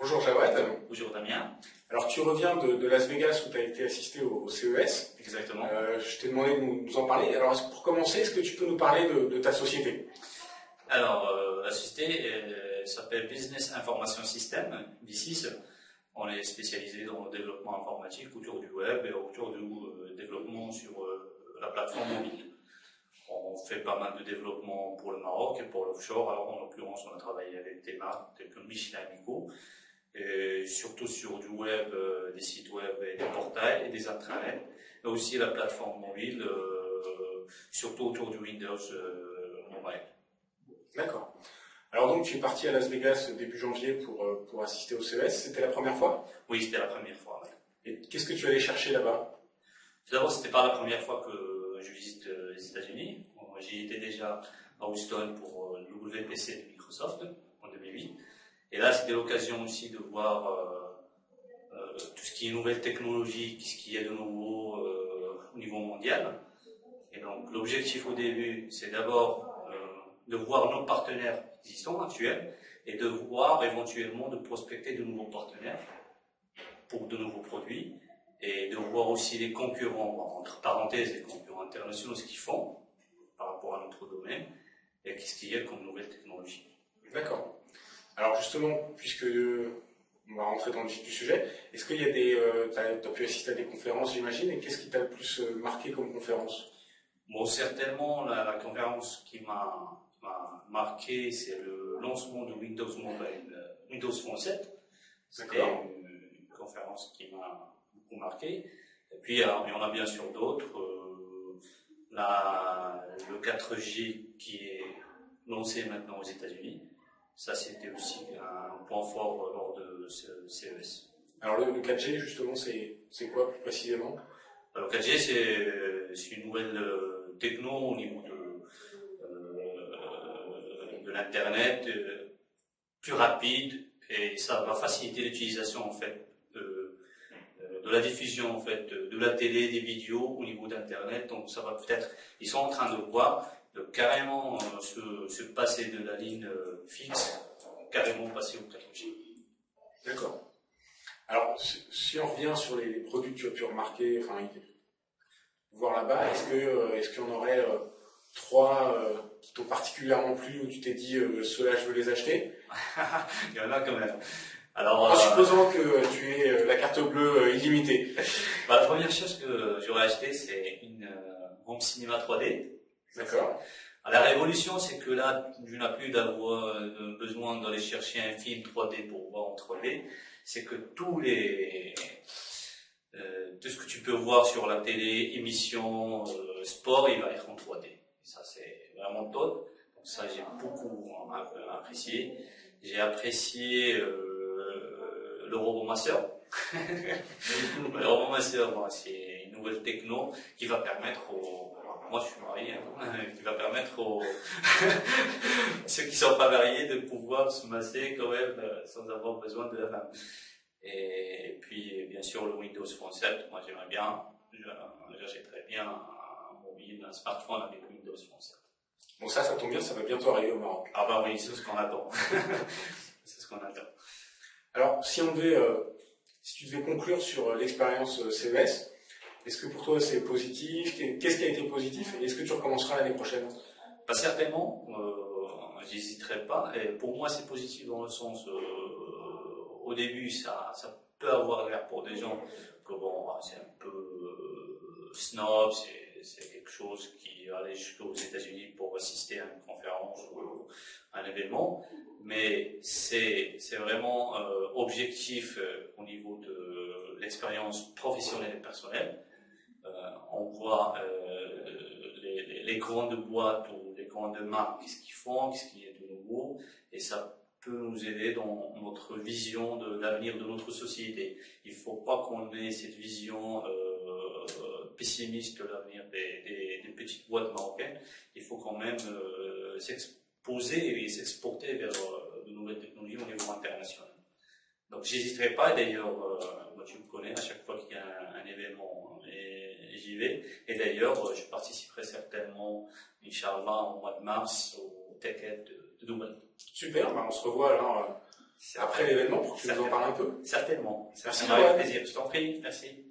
Bonjour Jawad. Bonjour Damien. Alors tu reviens de Las Vegas où tu as été assisté au CES. Exactement. Je t'ai demandé de nous en parler. Alors pour commencer, est-ce que tu peux nous parler de ta société? Alors la société s'appelle Business Information System, B6. On est spécialisé dans le développement informatique autour du web et autour du développement sur la plateforme mobile. On fait pas mal de développement pour le Maroc et pour l'offshore. Alors en l'occurrence, on a travaillé avec des marques telles que Michelin et Nico. Et surtout sur du web, des sites web et des portails et des intranets, mais aussi la plateforme mobile, surtout autour du Windows Mobile. D'accord. Alors donc tu es parti à Las Vegas début janvier pour assister au CES, c'était la première fois? Oui, c'était la première fois. Ouais. Et qu'est-ce que tu allais chercher là-bas? Tout d'abord, c'était pas la première fois que je visite les États-Unis. J'y étais déjà à Houston pour le WPC de Microsoft en 2008. Et là, c'était l'occasion aussi de voir tout ce qui est nouvelles technologies, ce qu'il y a de nouveau au niveau mondial. Et donc, l'objectif au début, c'est d'abord de voir nos partenaires existants, actuels, et de voir éventuellement de prospecter de nouveaux partenaires pour de nouveaux produits, et de voir aussi les concurrents, entre parenthèses, les concurrents internationaux, ce qu'ils font par rapport à notre domaine, et qu'est-ce qu'il y a comme nouvelles technologies. D'accord. Alors justement, puisque on va rentrer dans le vif du sujet, est-ce qu'il y a t'as pu assister à des conférences, j'imagine, et qu'est-ce qui t'a le plus marqué comme conférence? Bon, certainement, la conférence qui m'a marqué, c'est le lancement de Windows Mobile, Windows Phone 7. C'était une conférence qui m'a beaucoup marqué. Et puis, il y en a bien sûr d'autres. Le 4G qui est lancé maintenant aux États-Unis. Ça, c'était aussi un point fort lors de ce CES. Alors, le 4G, justement, c'est quoi plus précisément? Le 4G, c'est une nouvelle techno au niveau de l'Internet, plus rapide, et ça va faciliter l'utilisation, en fait, de la diffusion, en fait, de la télé, des vidéos au niveau d'Internet. Donc, ça va peut-être, ils sont en train de voir carrément se passer de la ligne fixe, carrément passer au 4G. D'accord. Alors, si on revient sur les produits que tu as pu remarquer, enfin, voir là-bas, est-ce qu'il y en aurait trois qui t'ont particulièrement plu, où tu t'es dit, ceux-là, je veux les acheter? Il y en a quand même. Alors, en supposant que tu aies la carte bleue illimitée. La première chose que j'aurais acheté, c'est une home cinéma 3D. D'accord. La révolution, c'est que là, tu n'as plus d'avoir besoin d'aller chercher un film 3D pour voir en 3D. C'est que tout ce que tu peux voir sur la télé, émissions, sport, il va être en 3D. Et ça, c'est vraiment top. Donc ça, j'ai beaucoup apprécié. J'ai apprécié le RoboMaster. Le RoboMaster, c'est une nouvelle techno qui va permettre moi je suis marié, qui va permettre aux ceux qui sont pas mariés de pouvoir se masser quand même sans avoir besoin de la femme. Et puis bien sûr le Windows Phone 7, moi j'aimerais bien, j'achèterais bien un mobile, un smartphone avec Windows Phone 7. Bon ça tombe bien, ça va bientôt arriver au Maroc. Ah bah oui, c'est ce qu'on attend. C'est ce qu'on attend. Alors si tu devais conclure sur l'expérience CES, est-ce que pour toi c'est positif? Qu'est-ce qui a été positif? Et est-ce que tu recommenceras l'année prochaine? Pas certainement, j'hésiterai pas. Et pour moi c'est positif dans le sens, au début ça peut avoir l'air pour des gens que bon, c'est un peu snob, c'est quelque chose qui allait jusqu'aux États-Unis pour assister à une conférence ou à un événement. Mais c'est vraiment objectif au niveau de l'expérience professionnelle et personnelle. On voit les grandes boîtes ou les grandes marques, qu'est-ce qu'ils font, qu'est-ce qu'il y a de nouveau, et ça peut nous aider dans notre vision de l'avenir de notre société. Il ne faut pas qu'on ait cette vision pessimiste de l'avenir des petites boîtes marocaines. Il faut quand même s'exposer et s'exporter vers de nouvelles technologies au niveau international. Donc j'hésiterai pas, d'ailleurs, moi tu me connais, à chaque fois qu'il y a un événement, j'y vais. Et d'ailleurs, je participerai certainement, Inch'Allah, au mois de mars, au TechEd de Dubaï. Super, on se revoit alors après l'événement pour que tu nous en parles un peu. Certainement. Merci, Ça m'a fait Johan. plaisir. Je t'en prie. Merci.